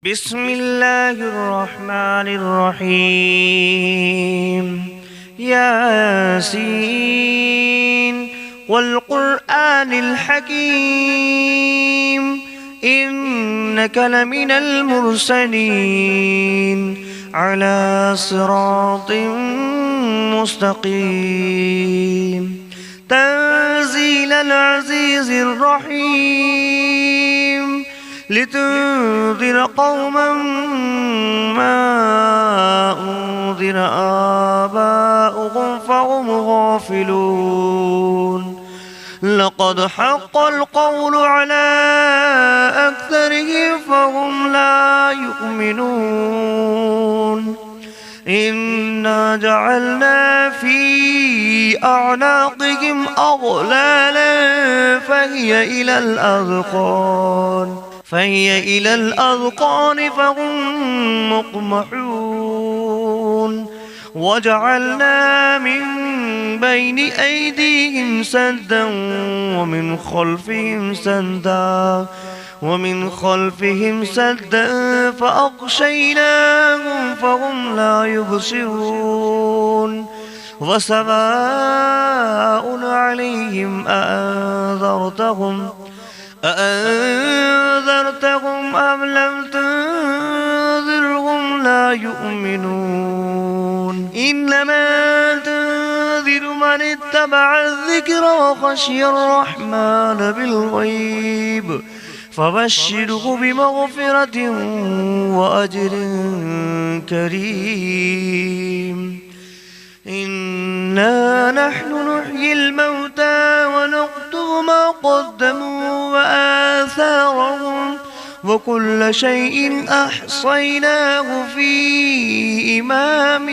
بسم الله الرحمن الرحيم ياسين والقرآن الحكيم إنك لمن المرسلين على صراط مستقيم تنزيل العزيز الرحيم لتنذر قوما ما أنذر آباؤهم فهم غافلون لقد حق القول على أكثرهم فهم لا يؤمنون إنا جعلنا في أعناقهم أغلالا فهي إلى الأذقان فهم مقمحون وجعلنا من بين أيديهم سدا ومن خلفهم سدا فأغشيناهم فهم لا يبصرون وسواء عليهم أأنذرتهم أم لم تنذرهم لا يؤمنون إنما تنذر من اتبع الذكر وخشي الرحمن بالغيب فبشره بمغفرة وأجر كريم إنا نحن نحيي الموتى ونكتب ما قدموا وآثارهم وكل شيء أحصيناه في إمام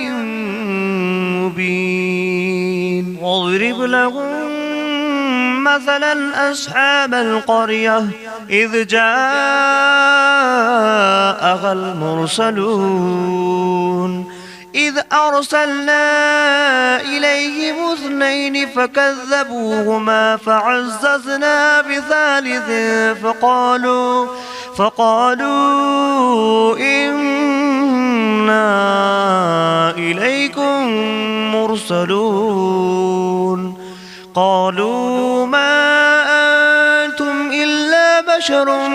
مبين واضرب لهم مثلا أصحاب القرية إذ جاءها المرسلون إذ أرسلنا إليهم 2 فكذبوهما فعززنا بثالث فقالوا إنا إليكم مرسلون قالوا ما أنتم إلا بشر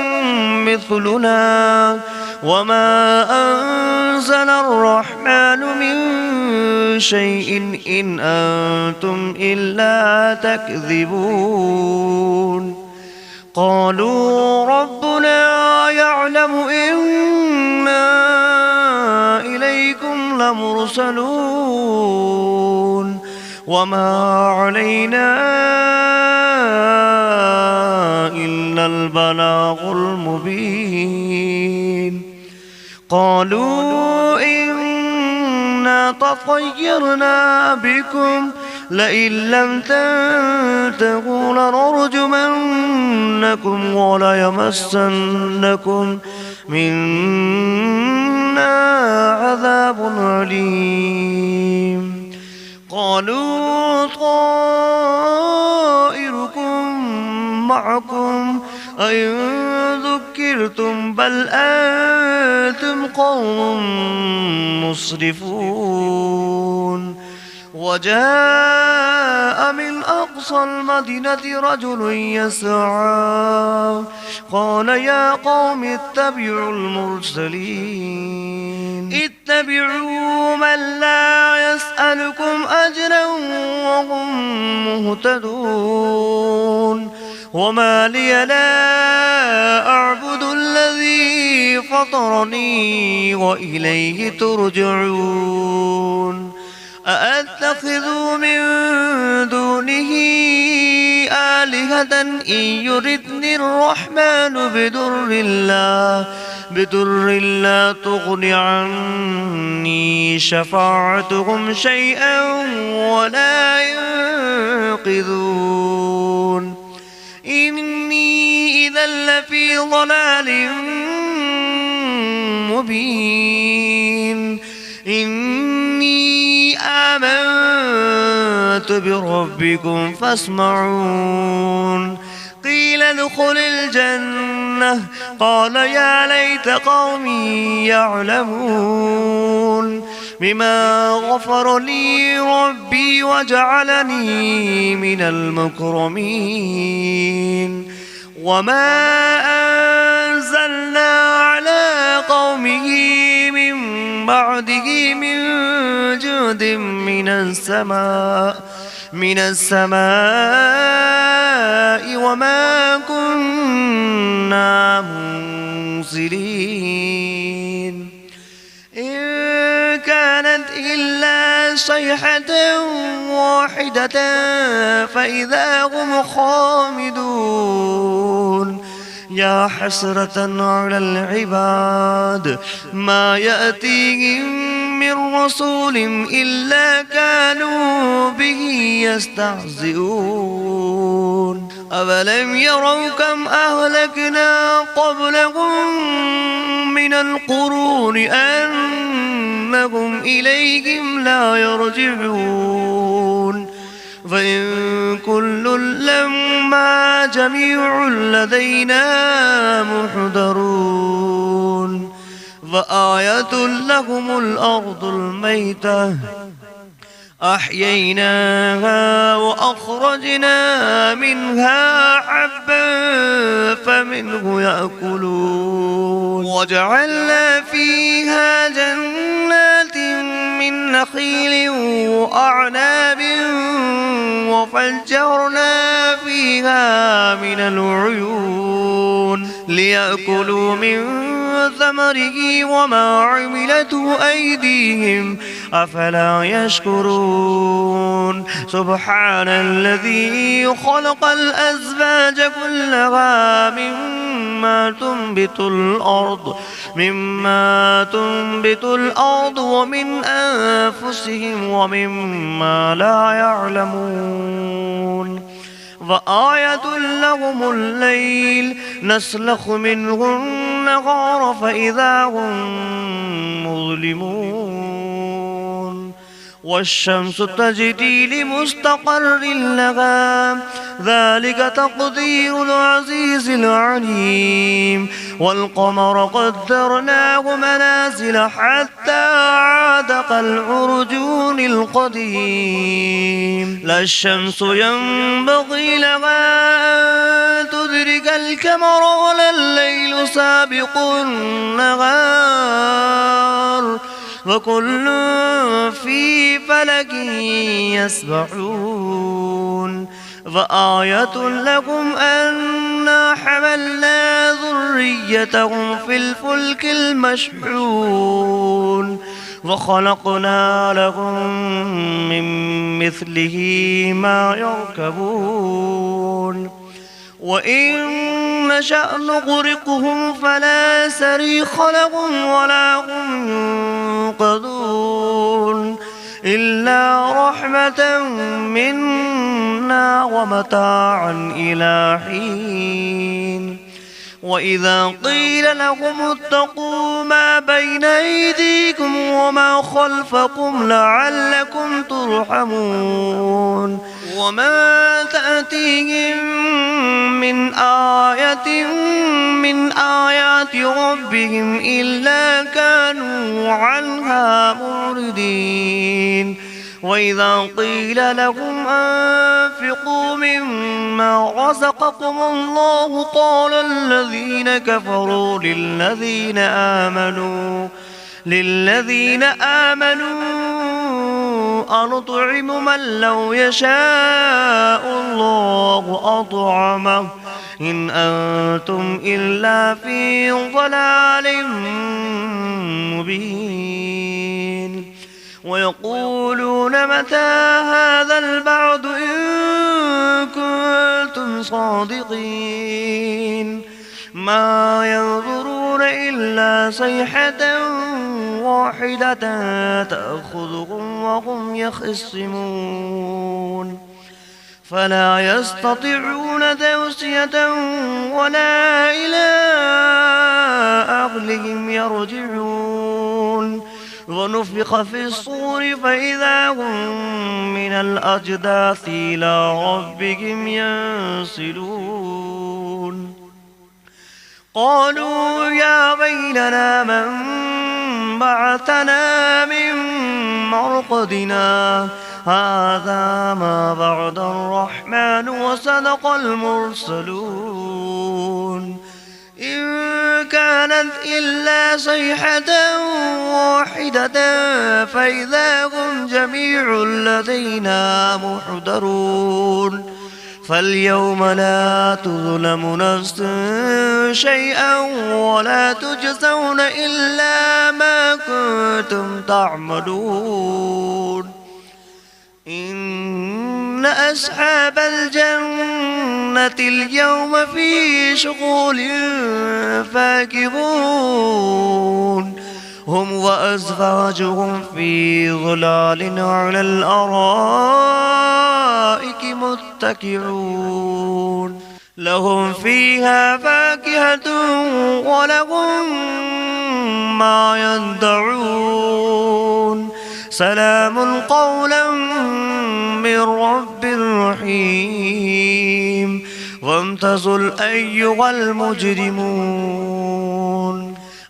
مثلنا وما أنزل الرحمن من شيء إن أنتم إلا تكذبون قالوا ربنا يعلم إنا إليكم لمرسلون وما علينا إلا البلاغ المبين قالوا إنا تطيرنا بكم لئن لم تنتهوا لنرجمنكم وليمسنكم منا عذاب أليم قالوا طائركم معكم أئن ذكرتم بل أنتم قوم مسرفون وجاء من أقصى المدينة رجل يسعى قال يا قوم اتبعوا المرسلين اتبعوا من لا يسألكم أجرا وهم مهتدون وما لي لا أعبد الذي فطرني وإليه ترجعون أأتخذ من دونه آلهة إن يردني الرحمن بدر لا تغن عني شفاعتهم شيئا ولا ينقذون إني إذا لفي ضلال مبين إني آمنت بربكم فاسمعون قيل ادخل الجنة الجنة قال يا ليت قومي يعلمون بما غفر لي ربي وجعلني من المكرمين وما أنزلنا على قومه من بعده من جود من السماء وما كنا منزلين إن كانت إلا صيحة واحدة فإذا هم خامدون يا حسرة على العباد ما يأتيهم من رسول إلا كانوا به يستهزئون أولم يروا كم أهلكنا قبلهم من القرون أنهم إليهم لا يرجعون فإن كل لما جميع لدينا محضرون فآية لهم الأرض الميتة أحييناها وأخرجنا منها حبا فمنه يأكلون وجعلنا فيها جنات من نخيل وأعناب وفجرنا فيها من العيون ليأكلوا من ثمره وما عملته أيديهم أفلا يشكرون سبحان الذي خلق الأزواج كلها مما تنبت الأرض ومن أنفسهم ومما لا يعلمون وآية لهم الليل نسلخ منه النهار فإذا هم مظلمون والشمس تجري لمستقر لها ذلك تقدير العزيز العليم والقمر قدرناه منازل حتى عاد كالعرجون القديم لا الشمس ينبغي لها أن تدرك القمر ولا الليل سابق النهار وكل في فلك يسبحون وآية لكم أنا حملنا ذريتهم في الفلك المشحون وخلقنا لهم من مثله ما يركبون وإن نشأ نغرقهم فلا صريخ لهم ولا هم ينقذون إلا رحمة منا ومتاعا إلى حين وإذا قيل لهم اتقوا ما بين أيديكم وما خلفكم لعلكم ترحمون وما تأتيهم من آية من آيات ربهم إلا كانوا عنها معرضين وإذا قيل لهم أنفقوا مما رزقكم الله قال الذين كفروا للذين آمنوا أنطعم من لو يشاء الله أطعمه إن أنتم إلا في ضلال مبين ويقولون متى هذا البعد إن كنتم صادقين ما ينظرون إلا صيحة واحدة تأخذهم وهم يخصمون فلا يستطيعون توصية ولا إلى أهلهم يرجعون ونفخ في الصور فإذا هم من الأجداث إلى ربهم ينسلون قالوا يا ويلنا من بعثنا من مرقدنا هذا ما بعد الرحمن وصدق المرسلون إن كانت إلا صيحة واحدة فإذا هم جميع لدينا محضرون فاليوم لا تظلم نفس شيئا ولا تجزون إلا ما كنتم تعملون إن أصحاب الجنة اليوم في شغل فاكهون هم وأزواجهم في ظلال على الأرائك متكئون لهم فيها فاكهة ولهم ما يدعون سلام قولا من رب رحيم وامتازوا أيها المجرمون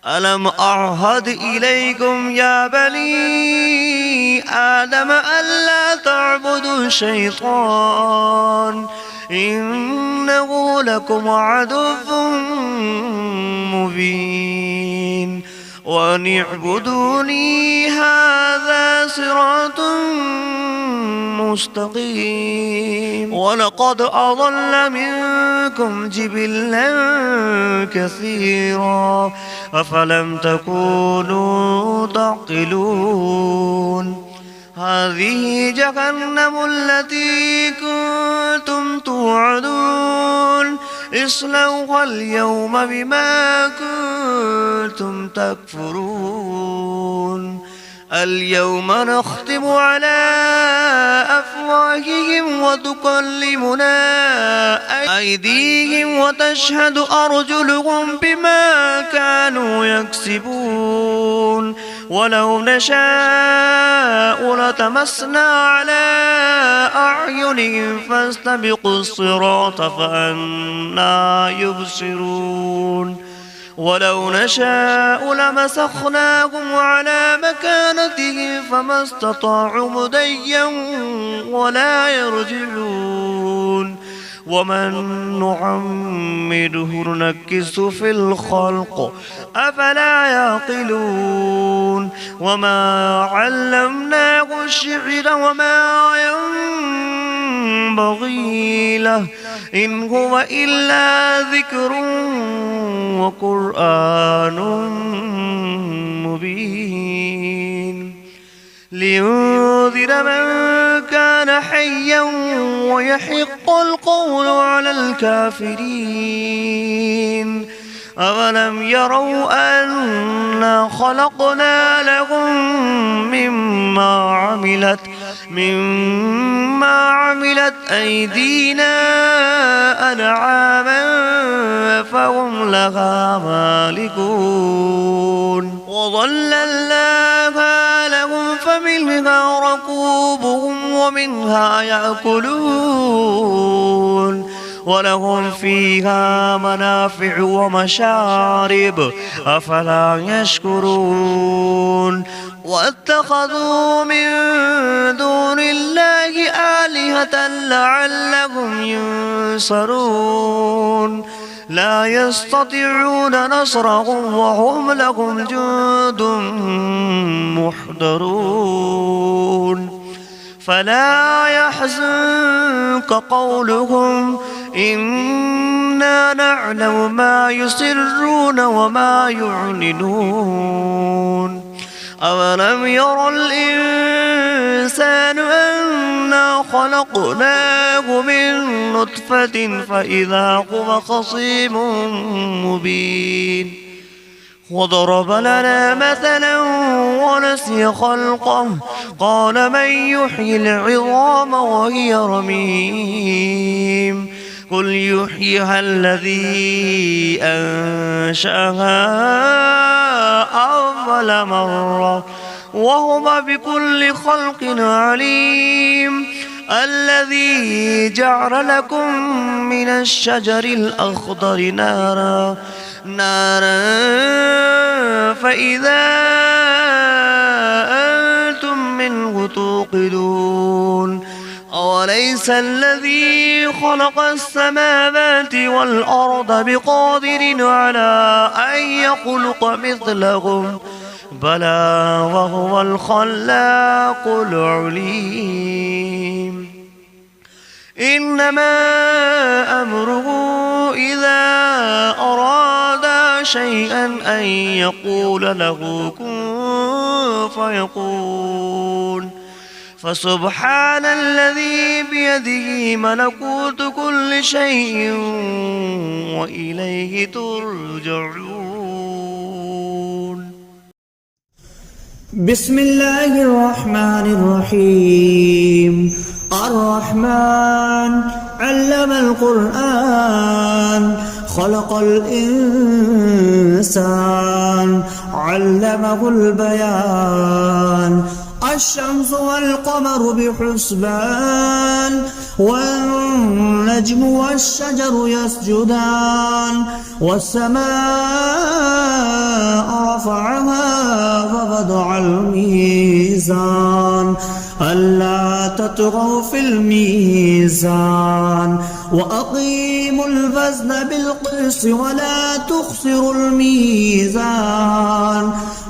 ألم أعهد إليكم يا بني آدم ألا تعبدوا الشيطان إنه لكم عدو مبين وأن اعبدوني هذا صراط مستقيم ولقد أضل منكم جبلا كثيرا أفلم تكونوا تعقلون هذه جهنم التي كنتم توعدون اصلوها اليوم بما كنتم تكفرون اليوم نختم على أفواههم وتكلمنا أيديهم وتشهد أرجلهم بما كانوا يكسبون ولو نشاء لتمسنا على أعينهم فاستبقوا الصراط فأنى يبصرون ولو نشاء لمسخناهم على مكانتهم فما استطاعوا مضيا ولا يرجعون ومن نعمره ننكسه في الخلق أفلا يعقلون وما علمناه الشعر وما ينبغي له إن هو إلا ذكر وقرآن مبين لينذر من كان حيا ويحق القول على الكافرين أولم يروا أنا خلقنا لهم مما عملت أيدينا أنعاما فهم لها مالكون وظللناها لهم فمنها ركوبهم ومنها يأكلون ولهم فيها منافع ومشارب أفلا يشكرون واتخذوا من دون الله آلهة لعلهم ينصرون لا يستطيعون نصرهم وهم لهم جند محضرون فلا يحزنك قولهم إنا نعلم ما يسرون وما يعلنون أولم ير الإنسان أنا خلقناه من نطفة فإذا هو خصيم مبين وضرب لنا مثلا ونسي خلقه قال من يحيي العظام وهي رميم قل يحييها الذي أنشأها أول مرة وهو بكل خلق عليم الذي جعل لكم من الشجر الأخضر نارا فإذا أنتم منه توقدون أوليس الذي خلق السماوات والأرض بقادر على أن يخلق مثلهم بلى وهو الخلاق العليم إنما أمره إذا أراد شيئا أن يقول له كن فيكون فسبحان الذي بيده ملكوت كل شيء وإليه ترجعون. بسم الله الرحمن الرحيم. الرحمن علم القرآن خلق الإنسان علمه البيان الشمس والقمر بحسبان والنجم والشجر يسجدان والسماء رفعها ووضع الميزان ألا تطغوا في الميزان وأقيموا الوزن بالقسط ولا تخسروا الميزان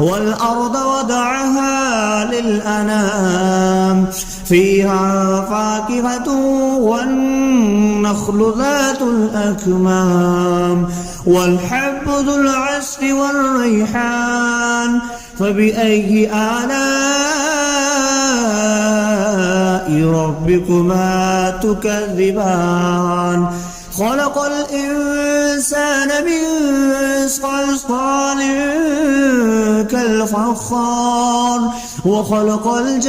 والأرض وضعها للأنام فيها فاكهة والنخل ذات الأكمام والحب ذو العصف والريحان فبأي آلاء ربكما تكذبان خلق الإنسان من صلصال كالفخار وخلق الجان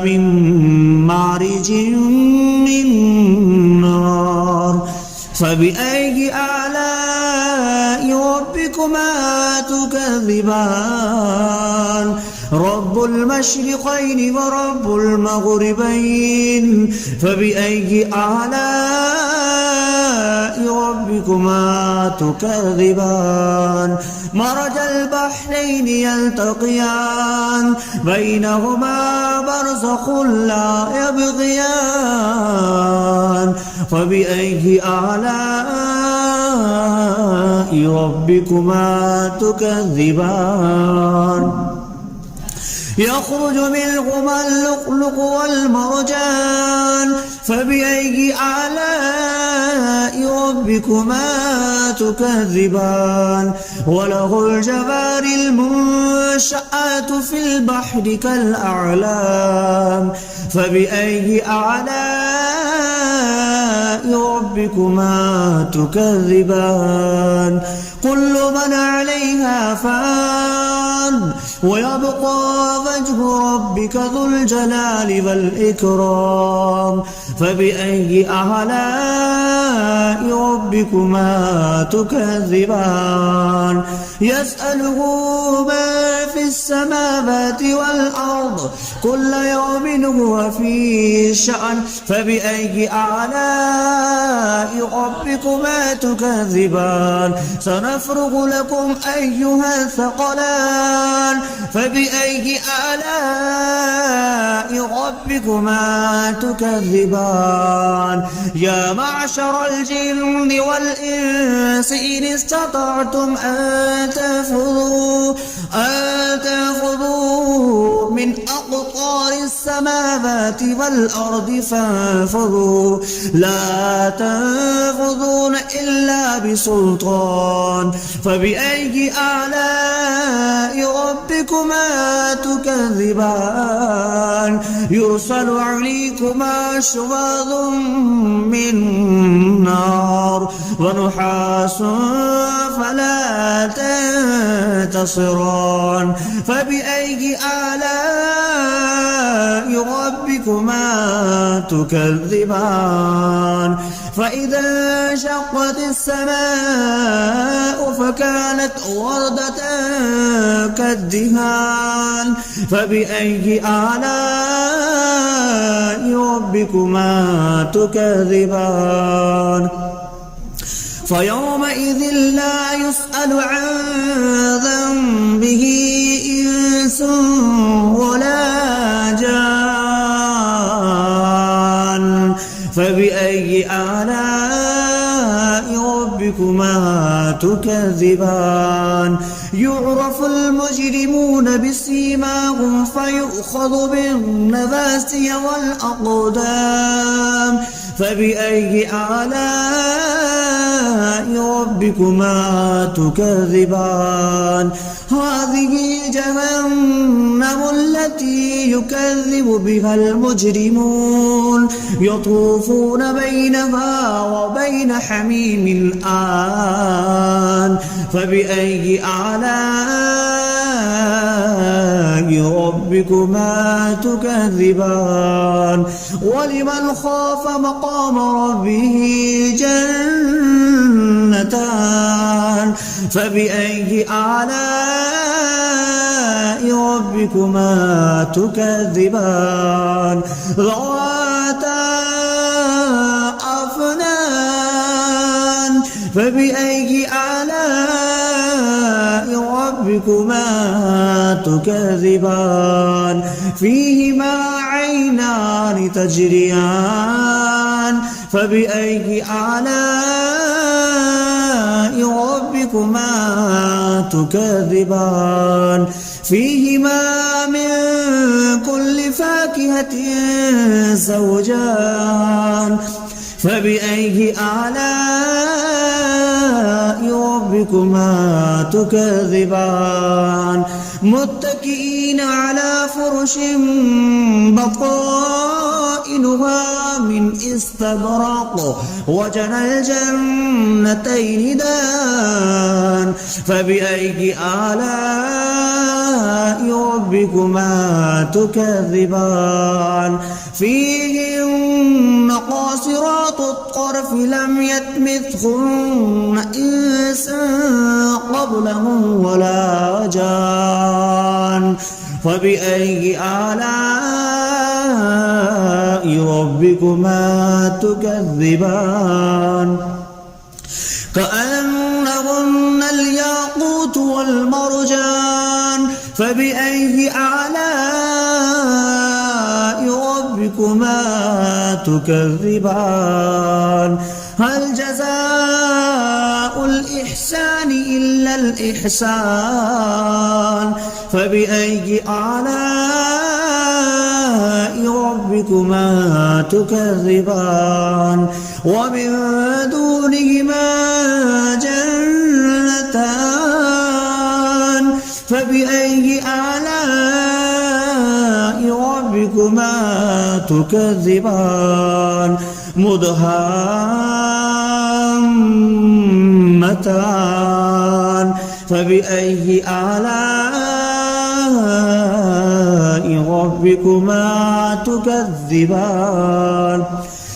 من مارج من نار فبأي آلاء ربكما تكذبان رب المشرقين ورب المغربين فبأي آلاء ربكما تكذبان مرج البحرين يلتقيان بينهما برزخ لا يبغيان فبأي آلاء ربكما تكذبان يخرج منهما اللؤلؤ والمرجان فبأي آلاء ربكما تكذبان وله الجوار المنشآت في البحر كالأعلام فبأي آلاء ربكما تكذبان كل من عليها فان ويبقى وجه ربك ذو الجلال والإكرام فبأي آلاء ربكما تكذبان يسأله ما في السماوات والأرض كل يوم هو في شأن فبأي آلاء ربكما تكذبان سنفرغ لكم أيها الثقلان فبأي آلاء ربكما تكذبان يا معشر الجن والإنس إن استطعتم أن تنفذوا من أقطار السماوات والأرض فانفذوا لا تنفذون إلا بسلطان فبأي آلاء ربكما تكذبان يرسل عليكما شواظ من نار ونحاس فلا تنتصران فبأي آلاء ربكما تكذبان فإذا انشقت السماء فكانت وردة كالدهان فبأي آلاء ربكما تكذبان فيومئذ لا يسأل عن ذنبه إنس ولا جان فبأي آلاء ربكما تكذبان يعرف المجرمون بسيماهم فيؤخذ بالنواسي والأقدام فبأي آلاء ربكما تكذبان هذه جهنم التي يكذب بها المجرمون يطوفون بينها وبين حميم آن فبأي آلاء ربكما تكذبان ولمن خاف مقام ربه جنتان فبأي آلاء ربكما تكذبان ذواتا أفنان فبأي آلاء ربكما تكذبان فيهما عينان تجريان فبأي آلاء ربكما تكذبان فيهما من كل فاكهة زوجان فبأي آلاء ربكما تكذبان متكئين على فرش بطائنها من استبرق وجنى الجنتين دان فبأي آلاء ربكما تكذبان فيهن قاصرات الطرف لم يطمثهن إنس قبلهم ولا جان فبأي آلاء ربكما تكذبان كأنهن الياقوت والمرجان فبأي آلاء ربكما تكذبان هل جزاء الإحسان إلا الإحسان فبأي آلاء ربكما تكذبان ومن دونهما جنتان فبأي آلاء ربكما تكذبان مدهامتان فبأي آلاء ربكما تكذبان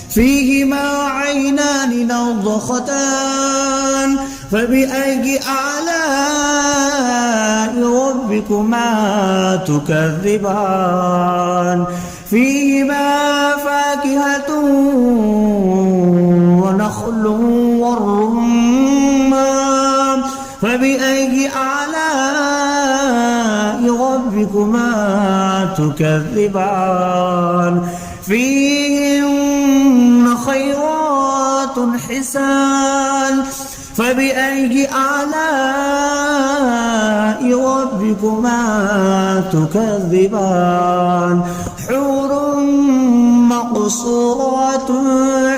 فيهما عينان نضختان فبأي آلاء ربكما تكذبان فيهما فاكهة ونخل والرمان فبأي آلاء ربكما تكذبان فيهن خيرات حسان فبأي آلاء ربكما تكذبان حور مقصورات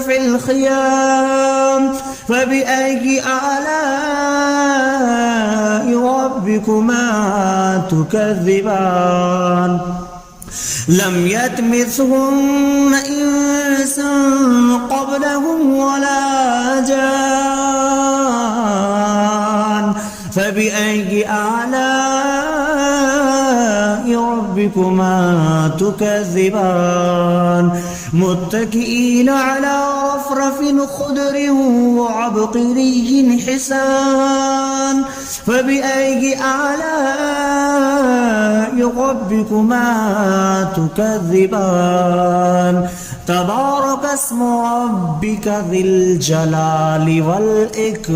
في الخيام فبأي آلاء ربكما تكذبان لم يطمثهن إنس قبلهم ولا جان فبأي آلاء ربكما تكذبان متكئين على رفرف خضر وعبقري حسان فبأي آلاء ربكما تكذبان تبارك اسم ربك ذي الجلال والإكرام